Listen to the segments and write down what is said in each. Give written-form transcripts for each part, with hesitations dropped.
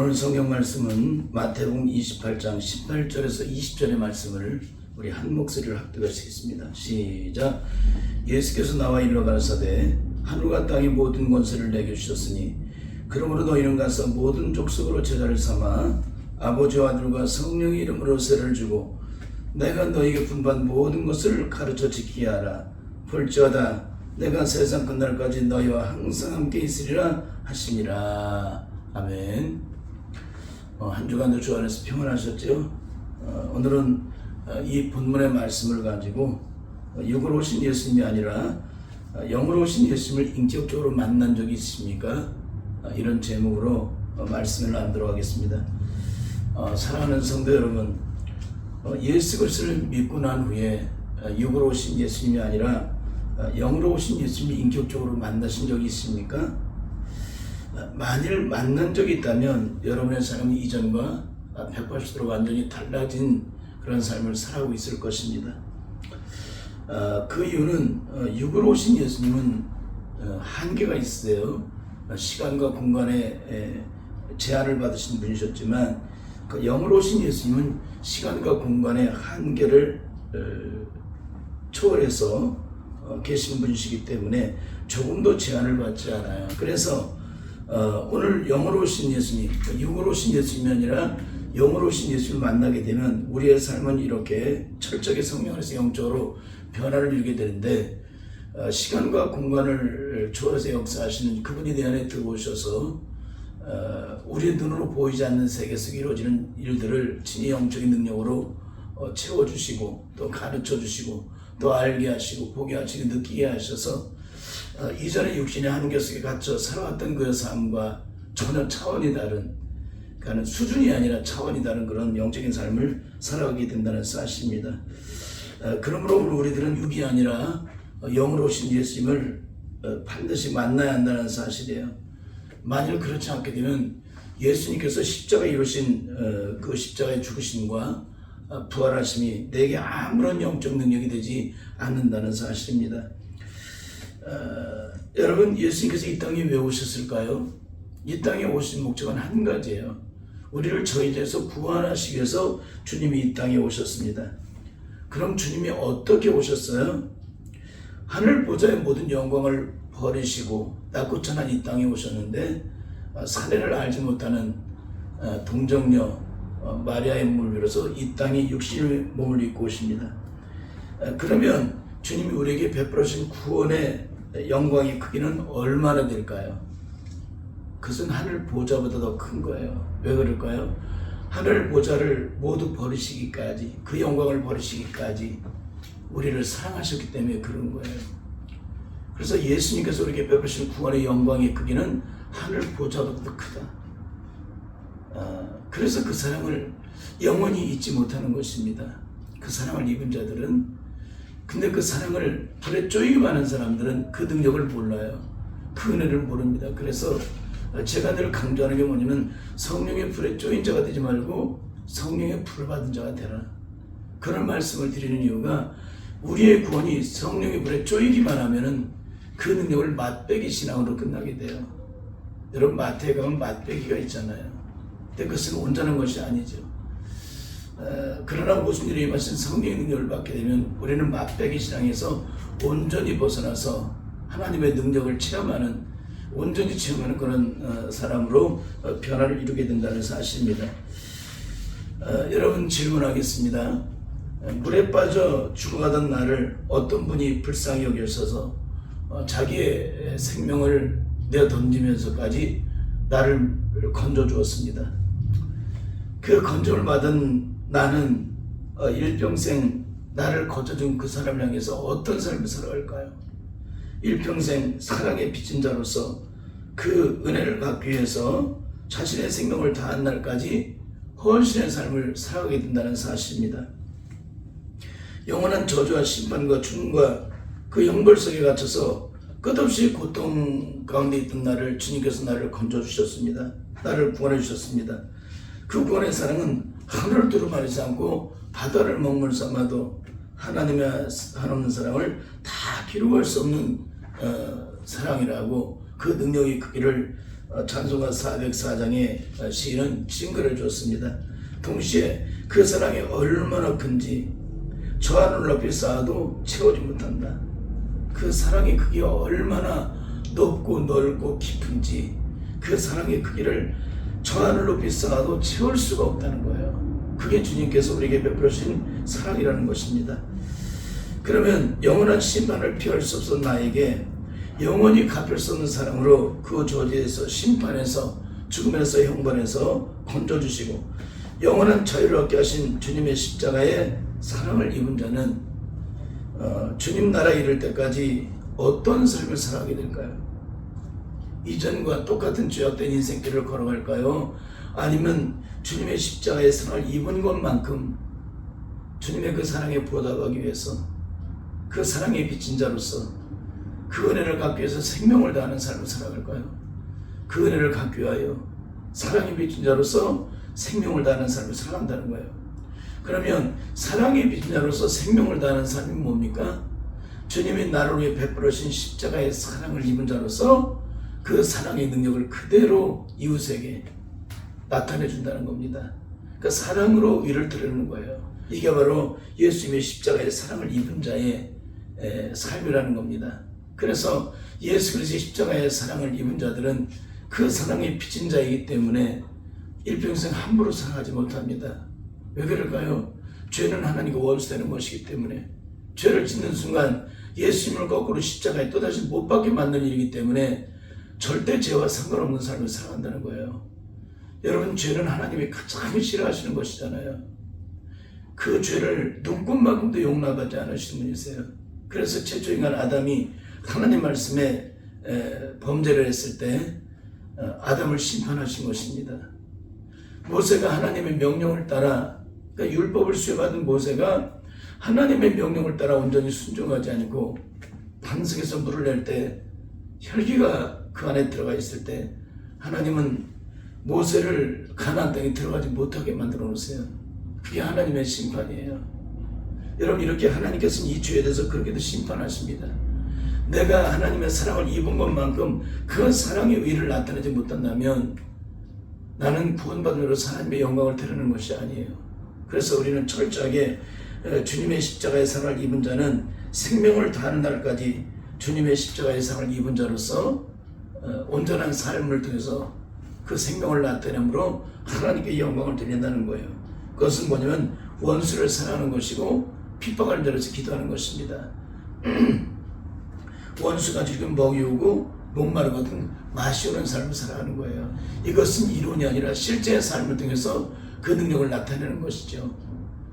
오늘 성경 말씀은 마태복음 28장 18절에서 20절의 말씀을 우리 한 목소리로 합독하시겠습니다. 시작. 예수께서 나와 이르러 가라사대 하늘과 땅의 모든 권세를 내게 주셨으니 그러므로 너희는 가서 모든 족속으로 제자를 삼아 아버지와 아들과 성령의 이름으로 세례를 주고 내가 너희에게 분부한 모든 것을 가르쳐 지키게 하라. 볼지어다 내가 세상 끝날까지 너희와 항상 함께 있으리라 하시니라. 아멘. 한 주간도 주 안에서 평안하셨죠? 오늘은 이 본문의 말씀을 가지고 육으로 오신 예수님이 아니라 영으로 오신 예수님을 인격적으로 만난 적이 있으십니까? 이런 제목으로 말씀을 나누도록 하겠습니다. 사랑하는 성도 여러분, 예수 그리스도를 믿고 난 후에 육으로 오신 예수님이 아니라 영으로 오신 예수님을 인격적으로 만나신 적이 있습니까? 만일 만난 적이 있다면 여러분의 삶이 이전과 180도로 완전히 달라진 그런 삶을 살아가고 있을 것입니다. 그 이유는 육으로 오신 예수님은 한계가 있어요. 시간과 공간에 제한을 받으신 분이셨지만 그 영으로 오신 예수님은 시간과 공간의 한계를 초월해서 계신 분이시기 때문에 조금도 제한을 받지 않아요. 그래서 오늘 영으로 오신 예수님, 육으로 오신 예수님이 아니라 영으로 오신 예수님을 만나게 되면 우리의 삶은 이렇게 철저하게 성령 안에서 영적으로 변화를 이루게 되는데, 시간과 공간을 초월해서 역사하시는 그분이 내 안에 들어오셔서 우리의 눈으로 보이지 않는 세계 속에 이루어지는 일들을 친히 영적인 능력으로 채워주시고 또 가르쳐주시고 또 알게 하시고 보게 하시고 느끼게 하셔서 이전에 육신의 한계 속에 갇혀 살아왔던 그의 삶과 전혀 차원이 다른, 그러니까 수준이 아니라 차원이 다른 그런 영적인 삶을 살아가게 된다는 사실입니다. 그러므로 우리들은 육이 아니라 영으로 오신 예수님을 반드시 만나야 한다는 사실이에요. 만일 그렇지 않게 되면 예수님께서 십자가에 이루신 그 십자가의 죽으심과 부활하심이 내게 아무런 영적 능력이 되지 않는다는 사실입니다. 여러분, 예수님께서 이 땅에 왜 오셨을까요? 이 땅에 오신 목적은 한 가지예요. 우리를 저희 죄에서 구원하시기 위해서 주님이 이 땅에 오셨습니다. 그럼 주님이 어떻게 오셨어요? 하늘 보좌의 모든 영광을 버리시고 낮고 천한 이 땅에 오셨는데 사례를 알지 못하는 동정녀 마리아의 몸을 빌어서 이 땅에 육신의 몸을 입고 오십니다. 그러면 주님이 우리에게 베풀어 주신 구원의 영광의 크기는 얼마나 될까요? 그것은 하늘 보좌보다 더 큰 거예요. 왜 그럴까요? 하늘 보좌를 모두 버리시기까지, 그 영광을 버리시기까지 우리를 사랑하셨기 때문에 그런 거예요. 그래서 예수님께서 우리에게 베푸신 구원의 영광의 크기는 하늘 보좌보다 더 크다. 그래서 그 사랑을 영원히 잊지 못하는 것입니다. 그 사랑을 입은 자들은, 근데 그 사랑을 불에 쪼이기만 하는 사람들은 그 능력을 몰라요. 그 은혜를 모릅니다. 그래서 제가 늘 강조하는 게 뭐냐면 성령의 불에 쪼인 자가 되지 말고 성령의 불을 받은 자가 되라. 그런 말씀을 드리는 이유가 우리의 구원이 성령의 불에 쪼이기만 하면은 그 능력을 맛배기 신앙으로 끝나게 돼요. 여러분, 마태에 가면 맛배기가 있잖아요. 근데 그것은 온전한 것이 아니죠. 그러나 무슨 일이 임하신 성령의 능력을 받게 되면 우리는 맛배기 신앙에서 온전히 벗어나서 하나님의 능력을 체험하는, 온전히 체험하는 그런 사람으로 변화를 이루게 된다는 사실입니다. 여러분, 질문하겠습니다. 물에 빠져 죽어가던 나를 어떤 분이 불쌍히 여겨서 자기의 생명을 내어 던지면서까지 나를 건져 주었습니다. 그 건져를 받은 나는 일평생 나를 거저준 그 사람을 향해서 어떤 삶을 살아갈까요? 일평생 사랑에 빚진 자로서 그 은혜를 받기 위해서 자신의 생명을 다한 날까지 헌신의 삶을 살아가게 된다는 사실입니다. 영원한 저주와 심판과 죽음과 그 형벌 속에 갇혀서 끝없이 고통 가운데 있던 나를 주님께서 나를 건져주셨습니다. 나를 구원해 주셨습니다. 그 구원의 사랑은 하늘을 두루마리지 않고 바다를 먹물 삼아도 하나님의 한없는 사랑을 다 기록할 수 없는 사랑이라고 그 능력의 크기를 찬송가 404장의 시인은 증거를 줬습니다. 동시에 그 사랑이 얼마나 큰지 저 하늘 높이 쌓아도 채우지 못한다. 그 사랑의 크기가 얼마나 높고 넓고 깊은지 그 사랑의 크기를 저 하늘 높이 쌓아도 채울 수가 없다는 거예요. 그게 주님께서 우리에게 베풀으신 사랑이라는 것입니다. 그러면 영원한 심판을 피할 수 없는 나에게 영원히 갚을 수 없는 사랑으로 그 저지에서 심판에서 죽음에서 형벌에서 건져주시고 영원한 자유를 얻게 하신 주님의 십자가의 사랑을 입은 자는 주님 나라에 이를 때까지 어떤 삶을 살아가게 될까요? 이전과 똑같은 죄악된 인생길을 걸어갈까요? 아니면 주님의 십자가의 사랑을 입은 것만큼 주님의 그 사랑에 보답하기 위해서 그 사랑에 비친 자로서 그 은혜를 갖기 위해서 생명을 다하는 삶을 살아갈까요? 그 은혜를 갖기 위하여 사랑에 비친 자로서 생명을 다하는 삶을 살아간다는 거예요. 그러면 사랑에 비친 자로서 생명을 다하는 삶이 뭡니까? 주님이 나를 위해 베풀으신 십자가의 사랑을 입은 자로서 그 사랑의 능력을 그대로 이웃에게 나타내 준다는 겁니다. 그 사랑으로 위를 드리는 거예요. 이게 바로 예수님의 십자가의 사랑을 입은 자의 삶이라는 겁니다. 그래서 예수 그리스도의 십자가의 사랑을 입은 자들은 그 사랑에 비친 자이기 때문에 일평생 함부로 사랑하지 못합니다. 왜 그럴까요? 죄는 하나님과 원수되는 것이기 때문에 죄를 짓는 순간 예수님을 거꾸로 십자가에 또다시 못 박게 만드는 일이기 때문에 절대 죄와 상관없는 삶을 살아간다는 거예요. 여러분, 죄는 하나님이 가장 싫어하시는 것이잖아요. 그 죄를 눈꽃만큼도 용납하지 않으시는 분이세요. 그래서 최초 인간 아담이 하나님 말씀에 범죄를 했을 때 아담을 심판하신 것입니다. 모세가 하나님의 명령을 따라, 그러니까 율법을 수여받은 모세가 하나님의 명령을 따라 온전히 순종하지 않고 반석에서 물을 낼 때 혈기가 그 안에 들어가 있을 때 하나님은 모세를 가나안 땅에 들어가지 못하게 만들어 놓으세요. 그게 하나님의 심판이에요. 여러분, 이렇게 하나님께서는 이 죄에 대해서 그렇게도 심판하십니다. 내가 하나님의 사랑을 입은 것만큼 그 사랑의 의를 나타내지 못한다면 나는 구원받음으로써 하나님의 영광을 드러내는 것이 아니에요. 그래서 우리는 철저하게 주님의 십자가의 사랑을 입은 자는 생명을 다하는 날까지 주님의 십자가의 사랑을 입은 자로서 온전한 삶을 통해서 그 생명을 나타내므로 하나님께 영광을 드린다는 거예요. 그것은 뭐냐면 원수를 사랑하는 것이고 핍박하는 자로서 기도하는 것입니다. 원수가 지금 먹이오고 목마르거든 마시오는 삶을 살아가는 거예요. 이것은 이론이 아니라 실제의 삶을 통해서 그 능력을 나타내는 것이죠.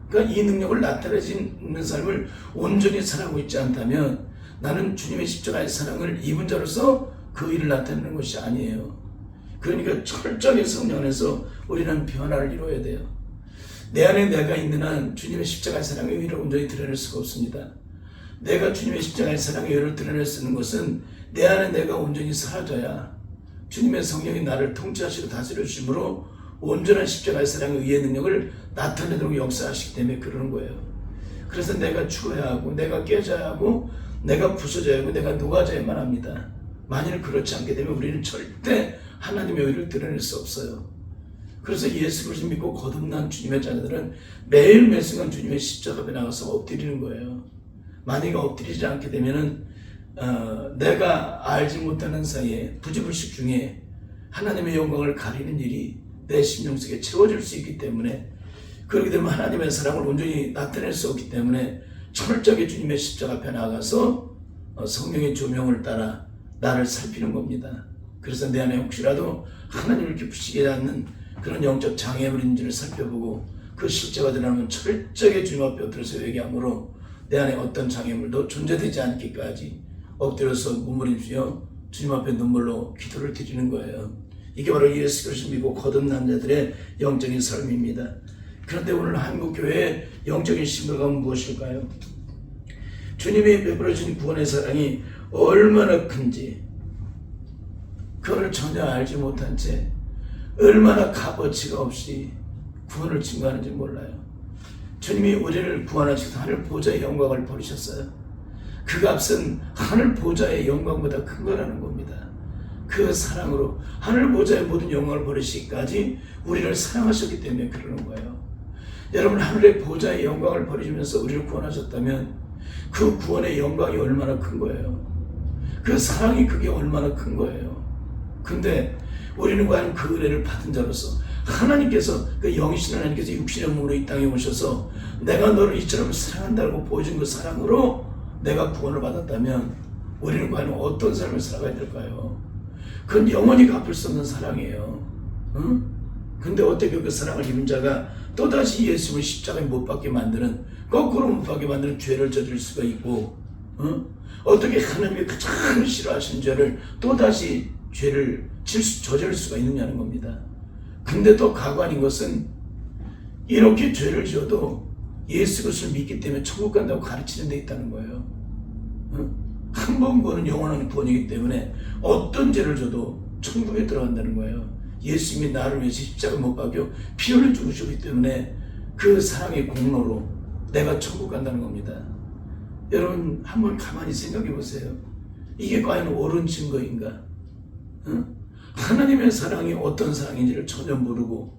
그러니까 이 능력을 나타내는 삶을 온전히 살아가고 있지 않다면 나는 주님의 십자가의 사랑을 입은 자로서 그 일을 나타내는 것이 아니에요. 그러니까 철저하게 성령 안에서 우리는 변화를 이루어야 돼요. 내 안에 내가 있는 한 주님의 십자가의 사랑의 의를 온전히 드러낼 수가 없습니다. 내가 주님의 십자가의 사랑의 의를 드러낼 수 있는 것은 내 안에 내가 온전히 사라져야 주님의 성령이 나를 통치하시고 다스려 주심으로 온전한 십자가의 사랑의 의의 능력을 나타내도록 역사하시기 때문에 그러는 거예요. 그래서 내가 죽어야 하고 내가 깨져야 하고 내가 부서져야 하고 내가 녹아져야만 합니다. 만일 그렇지 않게 되면 우리는 절대 하나님의 의를 드러낼 수 없어요. 그래서 예수 그리스도 믿고 거듭난 주님의 자녀들은 매일 매순간 주님의 십자가 앞에 나가서 엎드리는 거예요. 만약에 엎드리지 않게 되면은 내가 알지 못하는 사이에 부지불식 중에 하나님의 영광을 가리는 일이 내 심령 속에 채워질 수 있기 때문에, 그렇게 되면 하나님의 사랑을 온전히 나타낼 수 없기 때문에 철저하게 주님의 십자가 앞에 나가서 성령의 조명을 따라 나를 살피는 겁니다. 그래서 내 안에 혹시라도 하나님을 기쁘시게 않는 그런 영적 장애물이 있는지를 살펴보고 그 실제가 드러나면 철저하게 주님 앞에 엎드려서 회개함으로 내 안에 어떤 장애물도 존재되지 않기까지 엎드려서 몸부림치며 주님 앞에 눈물로 기도를 드리는 거예요. 이게 바로 예수 그리스도 믿고 거듭난 자들의 영적인 삶입니다. 그런데 오늘 한국교회의 영적인 신부감은 무엇일까요? 주님이 베풀어준 구원의 사랑이 얼마나 큰지 그걸 전혀 알지 못한 채 얼마나 값어치가 없이 구원을 증거하는지 몰라요. 주님이 우리를 구원하시고 하늘 보좌의 영광을 버리셨어요. 그 값은 하늘 보좌의 영광보다 큰 거라는 겁니다. 그 사랑으로 하늘 보좌의 모든 영광을 버리시기까지 우리를 사랑하셨기 때문에 그러는 거예요. 여러분, 하늘의 보좌의 영광을 버리시면서 우리를 구원하셨다면 그 구원의 영광이 얼마나 큰 거예요. 그 사랑이 그게 얼마나 큰 거예요. 근데 우리는 과연 그 은혜를 받은 자로서 하나님께서, 그 영이신 하나님께서 육신의 몸으로 이 땅에 오셔서 내가 너를 이처럼 사랑한다고 보여준 그 사랑으로 내가 구원을 받았다면 우리는 과연 어떤 삶을 살아가야 될까요? 그건 영원히 갚을 수 없는 사랑이에요. 응? 근데 어떻게 그 사랑을 입은 자가 또다시 예수님을 십자가에 못 박게 만드는, 거꾸로 못 박게 만드는 죄를 저질 수가 있고, 어떻게 하나님이 가장 싫어하시는 죄를 또다시 죄를 저질 수가 있느냐는 겁니다. 근데 또 가관인 것은 이렇게 죄를 지어도 예수 그리스도를 믿기 때문에 천국 간다고 가르치는 데 있다는 거예요. 한 번 구원은 영원한 구원이기 때문에 어떤 죄를 져도 천국에 들어간다는 거예요. 예수님이 나를 위해서 십자가 못 박여 피 흘려 죽으셨기 때문에 그 사랑의 공로로 내가 천국 간다는 겁니다. 여러분, 한번 가만히 생각해 보세요. 이게 과연 옳은 증거인가? 하나님의 사랑이 어떤 사랑인지를 전혀 모르고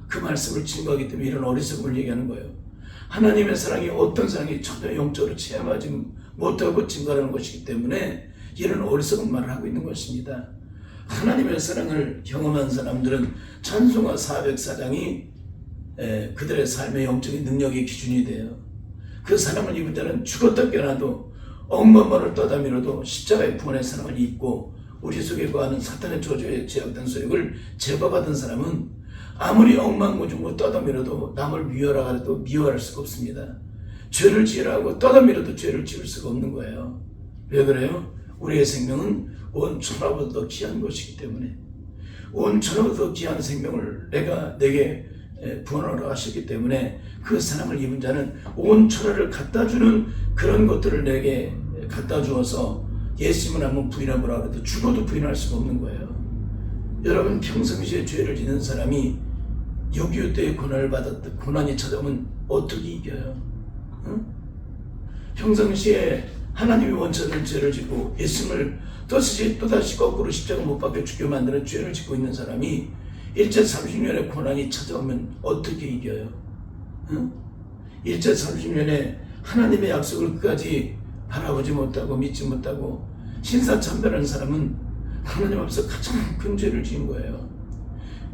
그 말씀을 증거하기 때문에 이런 어리석음을 얘기하는 거예요. 하나님의 사랑이 어떤 사랑이 전혀 영적으로 체험하지 못하고 증거하는 것이기 때문에 이런 어리석은 말을 하고 있는 것입니다. 하나님의 사랑을 경험한 사람들은 찬송가 404장이 그들의 삶의 영적인 능력의 기준이 돼요. 그 사랑을 입은 자는 죽었다 깨어나도 억만번을 떠다밀어도 십자가의 구원의 사랑을 입고 우리 속에 거하는 사탄의 저주에 제약된 소욕을 제거받은 사람은 아무리 억만무중고 떠다밀어도 남을 미워하라 해도 미워할 수가 없습니다. 죄를 지으라고 떠다밀어도 죄를 지을 수가 없는 거예요. 왜 그래요? 우리의 생명은 온 천하보다 더 귀한 것이기 때문에, 온 천하보다 더 귀한 생명을 내게 구원하러 하셨기 때문에 그 사랑을 입은 자는 온 천하를 갖다주는 그런 것들을 내게 갖다 주어서 예수님을 한번 부인해보라 해도 죽어도 부인할 수가 없는 거예요. 여러분, 평상시에 죄를 짓는 사람이 6.25 때의 고난이 찾아오면 어떻게 이겨요? 평상시에 하나님이 원천을 죄를 짓고 예수님을 또다시 거꾸로 십자가 못 박혀 죽게 만드는 죄를 짓고 있는 사람이 일제 30년의 고난이 찾아오면 어떻게 이겨요? 일제 30년에 하나님의 약속을 끝까지 바라보지 못하고 믿지 못하고 신사참배하는 사람은 하나님 앞에서 가장 큰 죄를 지은 거예요.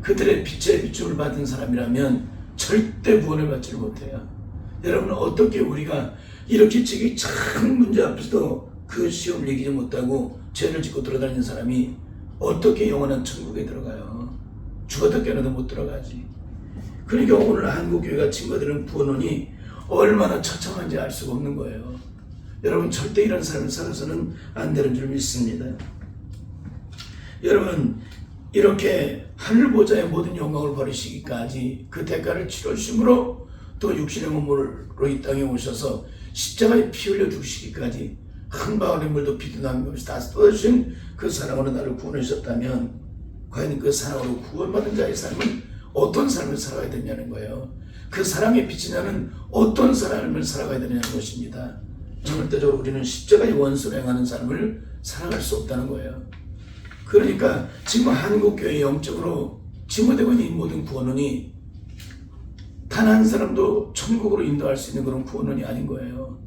그들의 빛의 비춤을 받은 사람이라면 절대 구원을 받지 못해요. 여러분, 어떻게 우리가 이렇게 지금 큰 문제 앞에서도 그 시험을 이기지 못하고 죄를 짓고 돌아다니는 사람이 어떻게 영원한 천국에 들어가요? 죽어도 깨어나도 못 들어가지. 그러니까 오늘 한국교회가 증거되는 구원론이 얼마나 처참한지 알 수가 없는 거예요. 여러분, 절대 이런 삶을 살아서는 안 되는 줄 믿습니다. 여러분, 이렇게 하늘보좌의 모든 영광을 버리시기까지 그 대가를 치르심으로 또 육신의 몸으로 이 땅에 오셔서 십자가에 피 흘려 죽으시기까지 한 방울의 물도 피도 남김없이 다 쏟아주신 그 사랑으로 나를 구원하셨다면 과연 그 사랑으로 구원받은 자의 삶은 어떤 삶을 살아가야 되냐는 거예요. 그 사랑의 빛이 나는 어떤 삶을 살아가야 되냐는 것입니다. 절대적으로 우리는 십자가의 원수로 행하는 삶을 살아갈 수 없다는 거예요. 그러니까 지금 한국교회 영적으로 증거되고 있는 이 모든 구원론이 단 한 사람도 천국으로 인도할 수 있는 그런 구원론이 아닌 거예요.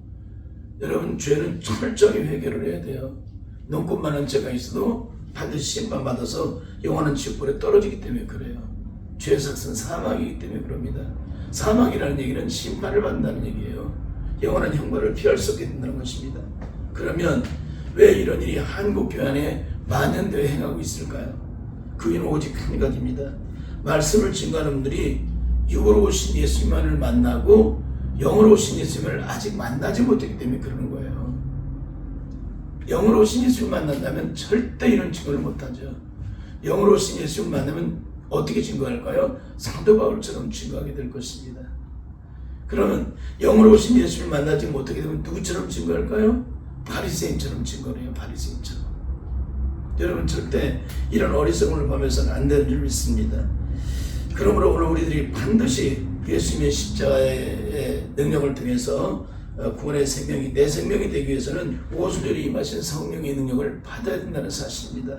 여러분, 죄는 철저히 회개를 해야 돼요. 눈꽃만한 죄가 있어도 반드시 심판받아서 영원한 지옥불에 떨어지기 때문에 그래요. 죄의 삭은 사망이기 때문에 그럽니다. 사망이라는 얘기는 심판을 받는다는 얘기예요. 영원한 형벌을 피할 수 없게 된다는 것입니다. 그러면 왜 이런 일이 한국교회 안에 만연되어 행하고 있을까요? 그 이유는 오직 한 가지입니다. 말씀을 증거하는 분들이 육으로 오신 예수님만을 만나고 영으로 오신 예수님을 아직 만나지 못했기 때문에 그러는 거예요. 영으로 오신 예수님을 만난다면 절대 이런 증거를 못하죠. 영으로 오신 예수님을 만나면 어떻게 증거할까요? 사도 바울처럼 증거하게 될 것입니다. 그러면 영으로 오신 예수님을 만나지 못하게 되면 누구처럼 증거할까요? 바리새인처럼 증거를 해요. 바리새인처럼. 여러분, 절대 이런 어리석음을 범해서는 안 되는 줄 믿습니다. 그러므로 오늘 우리들이 반드시 예수님의 십자가의 능력을 통해서 구원의 생명이 내 생명이 되기 위해서는 오순절에 임하신 성령의 능력을 받아야 된다는 사실입니다.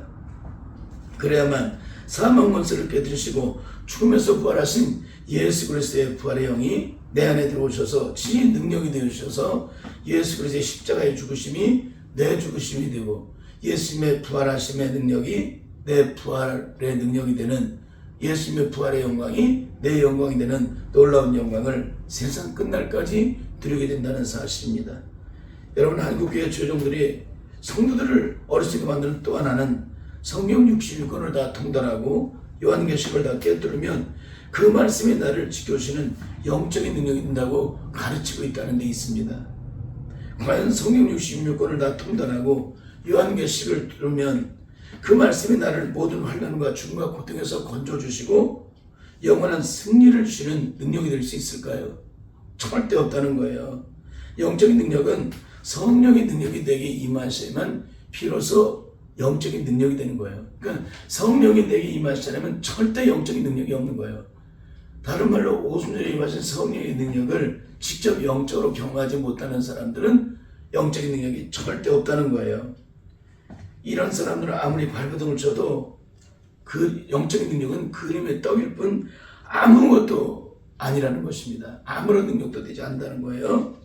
그래야만 사망 권세를 깨뜨리시고 죽음에서 부활하신 예수 그리스도의 부활의 영이 내 안에 들어오셔서 진리 능력이 되어주셔서 예수 그리스도의 십자가의 죽으심이 내 죽으심이 되고 예수님의 부활하심의 능력이 내 부활의 능력이 되는, 예수님의 부활의 영광이 내 영광이 되는 놀라운 영광을 세상 끝날까지 누리게 된다는 사실입니다. 여러분, 한국교회 조정들이 성도들을 어리석게 만드는 또 하나는 성경 66권을 다 통달하고 요한계시록을 다 깨뜨리면 그 말씀이 나를 지켜주시는 영적인 능력이 된다고 가르치고 있다는 데 있습니다. 과연 성경 66권을 다 통달하고 요한계시록을 들으면 그 말씀이 나를 모든 환난과 죽음과 고통에서 건져주시고 영원한 승리를 주시는 능력이 될 수 있을까요? 절대 없다는 거예요. 영적인 능력은 성령의 능력이 내게 임하셔야만 비로소 영적인 능력이 되는 거예요. 그러니까 성령이 내게 임하시려면 절대 영적인 능력이 없는 거예요. 다른 말로 오순절에 임하신 성령의 능력을 직접 영적으로 경험하지 못하는 사람들은 영적인 능력이 절대 없다는 거예요. 이런 사람들은 아무리 발버둥을 쳐도 그 영적인 능력은 그림의 떡일 뿐 아무것도 아니라는 것입니다. 아무런 능력도 되지 않는다는 거예요.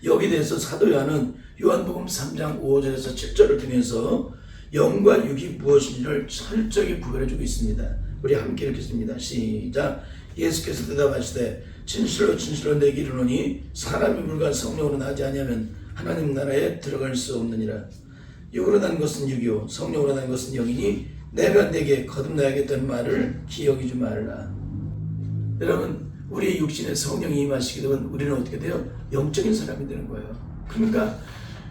여기에 대해서 사도 요한은 요한복음 3장 5절에서 7절을 통해서 영과 육이 무엇인지를 철저히 구별해주고 있습니다. 우리 함께 읽겠습니다. 시작. 예수께서 대답하시되 진실로 진실로 내게 이르노니 사람이 물과 성령으로 나지 아니하면 하나님 나라에 들어갈 수 없느니라. 육으로 난 것은 육이요 성령으로 난 것은 영이니 내가 내게 거듭나야겠다는 말을 기억이지 말라. 여러분, 우리 육신에 성령이 임하시게 되면 우리는 어떻게 돼요? 영적인 사람이 되는 거예요. 그러니까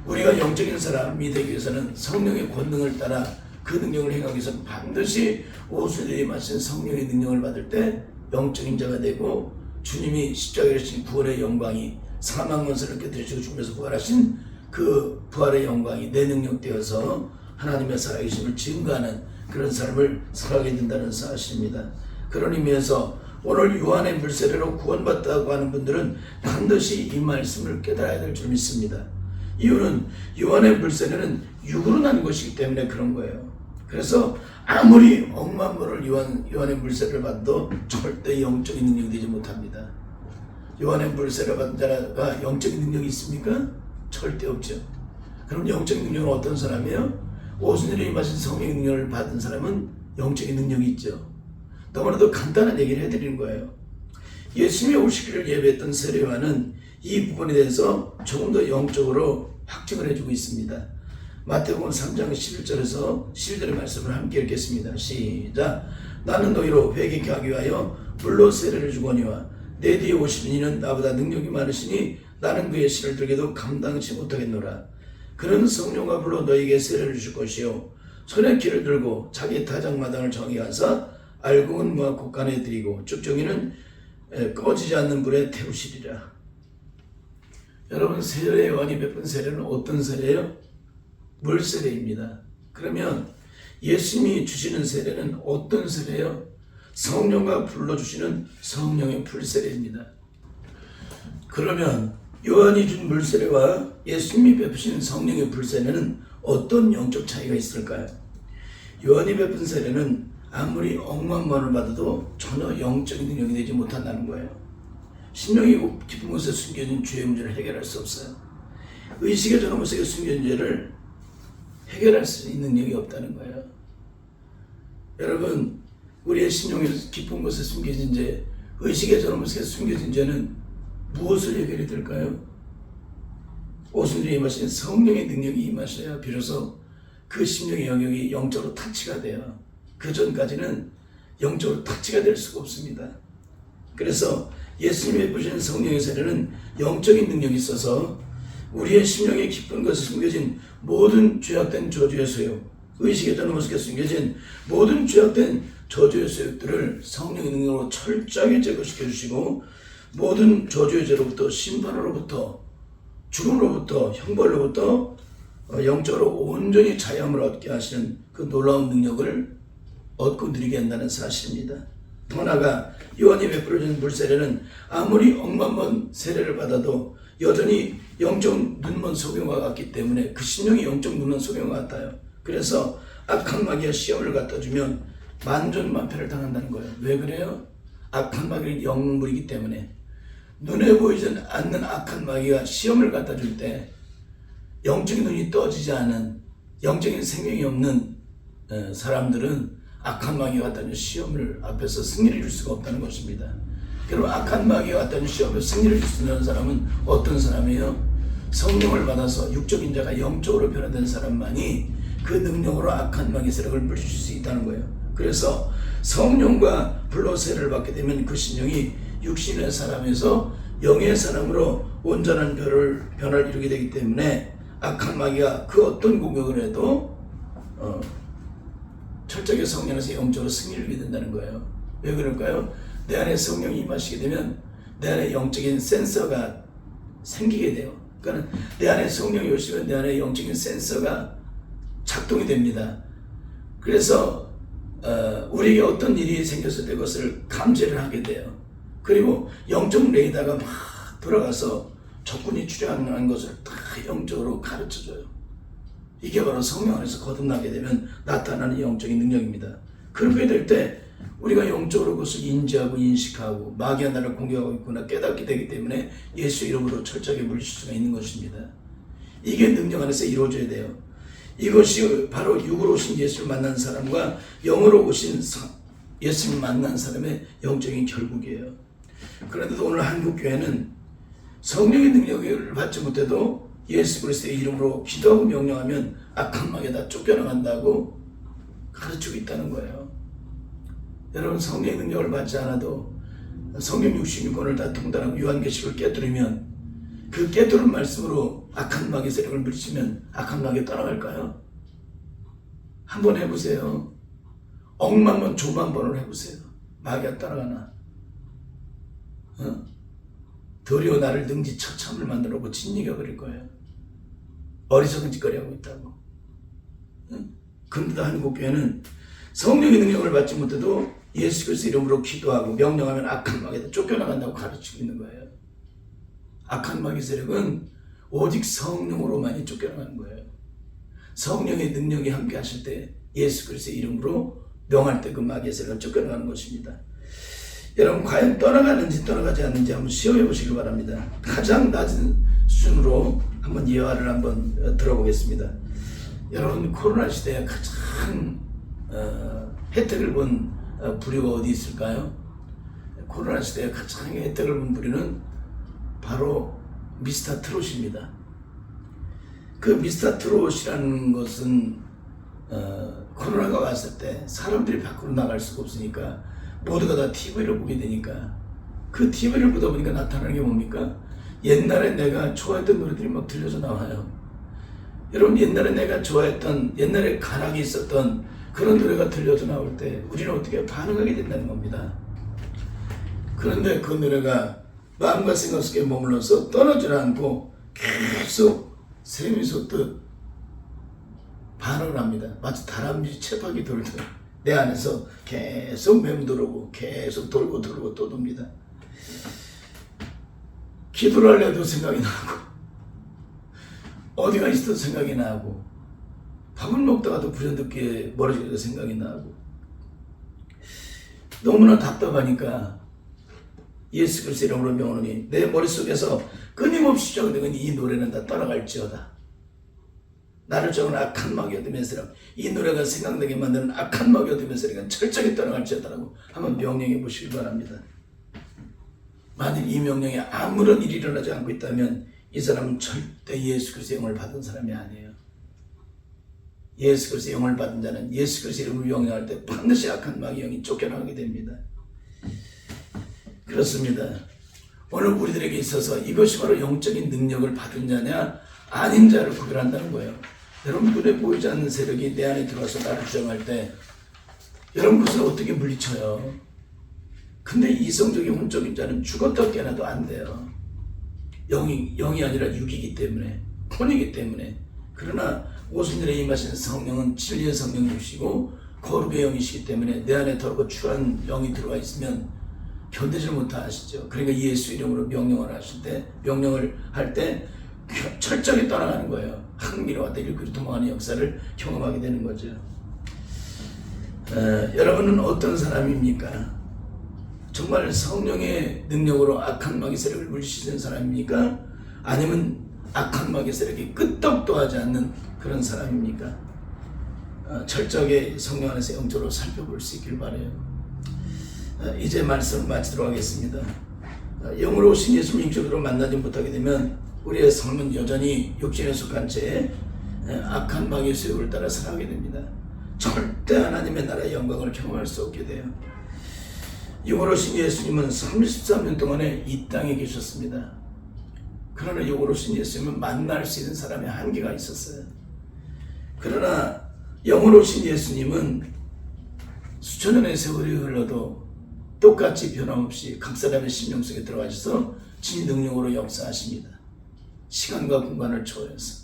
우리가 영적인 사람이 되기 위해서는 성령의 권능을 따라 그 능력을 행하기 위해서는 반드시 오순절에 임하신 성령의 능력을 받을 때 영적인 자가 되고 주님이 십자가에 지신 부활의 영광이 사망 권세를 깨뜨리시고 죽음에서 부활하신 그 부활의 영광이 내 능력 되어서 하나님의 살아계심을 증거하는 그런 삶을 살아가게 된다는 사실입니다. 그런 의미에서 오늘 요한의 물세례로 구원받다고 하는 분들은 반드시 이 말씀을 깨달아야 될 줄 믿습니다. 이유는 요한의 물세례는 육으로 난 것이기 때문에 그런 거예요. 그래서 아무리 억만 번을 요한의 물세례를 받아도 절대 영적인 능력이 되지 못합니다. 요한의 물세례를 받은 자가 영적인 능력이 있습니까? 절대 없죠. 그럼 영적인 능력은 어떤 사람이에요? 오순절에 임하신 성령의 능력을 받은 사람은 영적인 능력이 있죠. 너무나도 간단한 얘기를 해드리는 거예요. 예수님이 오시기를 예배했던 세례요한은 이 부분에 대해서 조금 더 영적으로 확증을 해주고 있습니다. 마태복음 3장 11절에서 11절의 말씀을 함께 읽겠습니다. 시작. 나는 너희로 회개케 하기 위하여 물로 세례를 주거니와 내 뒤에 오시는 이는 나보다 능력이 많으시니 나는 그의 실을 들게도 감당치 못하겠노라. 그는 성령과 불로 너희에게 세례를 주실 것이요 손에 길을 들고 자기 타작마당을 정의하사 알곡은 모아 곳간에 들이고 쭉정이는 꺼지지 않는 불에 태우시리라. 여러분, 세례 요한이 베푼 세례는 어떤 세례예요? 물세례입니다. 그러면 예수님이 주시는 세례는 어떤 세례예요? 성령과 불로 주시는 성령의 불세례입니다. 그러면 요한이 준 물세례와 예수님이 베푸신 성령의 불세례는 어떤 영적 차이가 있을까요? 요한이 베푼 세례는 아무리 억만 번을 받아도 전혀 영적인 능력이 되지 못한다는 거예요. 심령이 깊은 곳에 숨겨진 죄의 문제를 해결할 수 없어요. 의식의 저놈 속에 숨겨진 죄를 해결할 수 있는 능력이 없다는 거예요. 여러분, 우리의 심령의 깊은 곳에 숨겨진 죄, 의식의 저놈 속에 숨겨진 죄는 무엇을 해결이 될까요? 오순절에 임하신 성령의 능력이 임하셔야 비로소 그 심령의 영역이 영적으로 타치가 돼요. 그 전까지는 영적으로 타치가 될 수가 없습니다. 그래서 예수님이 베푸신 성령의 세례는 영적인 능력이 있어서 우리의 심령의 깊은 것에 숨겨진 모든 죄악된 저주의 소욕, 의식의 저놈 속에 숨겨진 모든 죄악된 저주의 소욕들을 성령의 능력으로 철저하게 제거시켜 주시고 모든 저주의 죄로부터 심판으로부터 죽음으로부터 형벌로부터 영적으로 온전히 자유함을 얻게 하시는 그 놀라운 능력을 얻고 누리게 한다는 사실입니다. 더 나아가 요한이 베풀어준 물세례는 아무리 억만 번 세례를 받아도 여전히 영적 눈먼 소경과 같기 때문에 그 심령이 영적 눈먼 소경과 같아요. 그래서 악한 마귀가 시험을 갖다 주면 만존만패를 당한다는 거예요. 왜 그래요? 악한 마귀는 영물이기 때문에. 눈에 보이지 않는 악한 마귀가 시험을 갖다 줄 때 영적인 눈이 떠지지 않은, 영적인 생명이 없는 사람들은 악한 마귀가 갖다 준 시험을 앞에서 승리를 줄 수가 없다는 것입니다. 그럼 악한 마귀가 갖다 준 시험에 승리를 줄 수 있는 사람은 어떤 사람이에요? 성령을 받아서 육적인 자가 영적으로 변화된 사람만이 그 능력으로 악한 마귀 세력을 물리칠 수 있다는 거예요. 그래서 성령과 불로세를 받게 되면 그 신령이 육신의 사람에서 영의 사람으로 온전한 변화를 이루게 되기 때문에 악한 마귀가 그 어떤 공격을 해도 철저하게 성령에서 영적으로 승리를 하게 된다는 거예요. 왜 그럴까요? 내 안에 성령이 임하시게 되면 내 안에 영적인 센서가 생기게 돼요. 그러니까 내 안에 성령이 오시면 내 안에 영적인 센서가 작동이 됩니다. 그래서 우리에게 어떤 일이 생겼을 때 그것을 감지를 하게 돼요. 그리고 영적 레이더가 막 돌아가서 적군이 출현한 것을 다 영적으로 가르쳐줘요. 이게 바로 성령 안에서 거듭나게 되면 나타나는 영적인 능력입니다. 그렇게 될 때 우리가 영적으로 그것을 인지하고 인식하고 마귀가 나를 공격하고 있구나 깨닫게 되기 때문에 예수 이름으로 철저하게 물리칠 수가 있는 것입니다. 이게 능력 안에서 이루어져야 돼요. 이것이 바로 육으로 오신 예수를 만난 사람과 영으로 오신 예수를 만난 사람의 영적인 결국이에요. 그런데도 오늘 한국교회는 성령의 능력을 받지 못해도 예수 그리스도의 이름으로 기도하고 명령하면 악한 마귀가 다 쫓겨나간다고 가르치고 있다는 거예요. 여러분, 성령의 능력을 받지 않아도 성령 66권을 다 통달하고 요한계시록을 깨뜨리면 그 깨뜨린 말씀으로 악한 마귀 세력을 물리치면 악한 마귀가 떠나갈까요? 한번 해보세요. 억만 번, 조만 번을 해보세요. 마귀가 따라가나? 도리어 나를 능지 처참을 만들어놓고 진리가 그릴 거예요. 어리석은 짓거리 하고 있다고. 근데도 한국교회는 성령의 능력을 받지 못해도 예수 그리스도 이름으로 기도하고 명령하면 악한 마귀가 쫓겨나간다고 가르치고 있는 거예요. 악한 마귀 세력은 오직 성령으로만이 쫓겨나가는 거예요. 성령의 능력이 함께 하실 때 예수 그리스도의 이름으로 명할 때 그 마귀의 세력을 쫓겨나가는 것입니다. 여러분, 과연 떠나가는지 떠나가지 않는지 한번 시험해 보시기 바랍니다. 가장 낮은 수준으로 한번 예화를 한번 들어보겠습니다. 여러분, 코로나 시대에 가장 혜택을 본 부류가 어디 있을까요? 코로나 시대에 가장 혜택을 본 부류는 바로 미스터 트롯입니다. 그 미스터 트롯이라는 것은 코로나가 왔을 때 사람들이 밖으로 나갈 수가 없으니까 모두가 다 TV를 보게 되니까 그 TV를 보다 보니까 나타나는 게 뭡니까? 옛날에 내가 좋아했던 노래들이 막 들려서 나와요. 여러분, 옛날에 내가 좋아했던, 옛날에 가락이 있었던 그런 노래가 들려서 나올 때 우리는 어떻게 반응하게 된다는 겁니다. 그런데 그 노래가 마음과 생각 속에 머물러서 떠나질 않고 계속 샘이 솟듯 반응을 합니다. 마치 다람쥐 채박이 돌듯 내 안에서 계속 맴돌고 계속 돌고 또 돕니다. 기도를 하려도 생각이 나고 어디가 있어도 생각이 나고 밥을 먹다가도 불현듯게 멀어지기도 생각이 나고 너무나 답답하니까 예수 그리스도 이름으로 명하노니 내 머릿속에서 끊임없이 정되는 이 노래는 다 떠나갈지어다. 나를 정한 악한 마귀 어둠의 세력, 이 노래가 생각나게 만드는 악한 마귀 어둠의 세력은 철저히 떠나갈지어다라고 한번 명령해 보시기 바랍니다. 만일 이 명령에 아무런 일이 일어나지 않고 있다면 이 사람은 절대 예수 그리스도의 영을 받은 사람이 아니에요. 예수 그리스도의 영을 받은 자는 예수 그리스도의 이름을 명령할 때 반드시 악한 마귀 영이 쫓겨나게 됩니다. 그렇습니다. 오늘 우리들에게 있어서 이것이 바로 영적인 능력을 받은 자냐 아닌 자를 구별한다는 거예요. 여러분, 눈에 보이지 않는 세력이 내 안에 들어와서 나를 주장할 때 여러분 그것을 어떻게 물리쳐요? 근데 이성적인 혼적인 자는 죽었다 깨어나도 안 돼요. 영이 아니라 육이기 때문에, 혼이기 때문에. 그러나 오순절에 임하시는 성령은 진리의 성령이시고 거룩의 영이시기 때문에 내 안에 더럽고 추한 영이 들어와 있으면 견디지 못하시죠. 그러니까 예수 이름으로 명령을 하실 때, 명령을 할 때 철저하게 떠나가는 거예요. 항미로와 대립으로 도망하는 역사를 경험하게 되는 거죠. 여러분은 어떤 사람입니까? 정말 성령의 능력으로 악한 마귀 세력을 물리치는 사람입니까? 아니면 악한 마귀 세력이 끄떡도 하지 않는 그런 사람입니까? 철저하게 성령 안에서 영적으로 살펴볼 수 있길 바라요. 이제 말씀을 마치도록 하겠습니다. 영으로 오신 예수님 인격으로 만나지 못하게 되면 우리의 삶은 여전히 육신에 속한 채 악한 마귀의 수욕을 따라 살아가게 됩니다. 절대 하나님의 나라의 영광을 경험할 수 없게 돼요. 영으로 오신 예수님은 33년 동안에 이 땅에 계셨습니다. 그러나 영으로 오신 예수님은 만날 수 있는 사람의 한계가 있었어요. 그러나 영으로 오신 예수님은 수천 년의 세월이 흘러도 똑같이 변함없이 각 사람의 심령 속에 들어가셔서 진 능력으로 역사하십니다. 시간과 공간을 초월해서.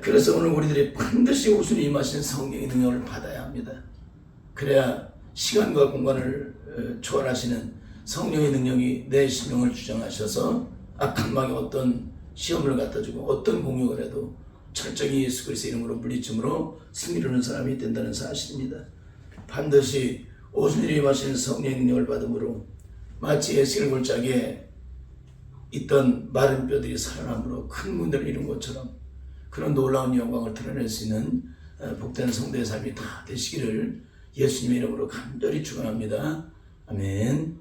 그래서 오늘 우리들이 반드시 우순히 임하신 성령의 능력을 받아야 합니다. 그래야 시간과 공간을 초월하시는 성령의 능력이 내 심령을 주장하셔서 악한 마귀 어떤 시험을 갖다주고 어떤 공격을 해도 철저히 예수 그리스도의 이름으로 물리침으로 승리를 하는 사람이 된다는 사실입니다. 반드시 오순이 임하시는 성령의 능력을 받음으로 마치 에스겔 골짜기에 있던 마른 뼈들이 살아남으로 큰 문들을 이룬 것처럼 그런 놀라운 영광을 드러낼 수 있는 복된 성도의 삶이 다 되시기를 예수님의 이름으로 간절히 축원합니다. 아멘.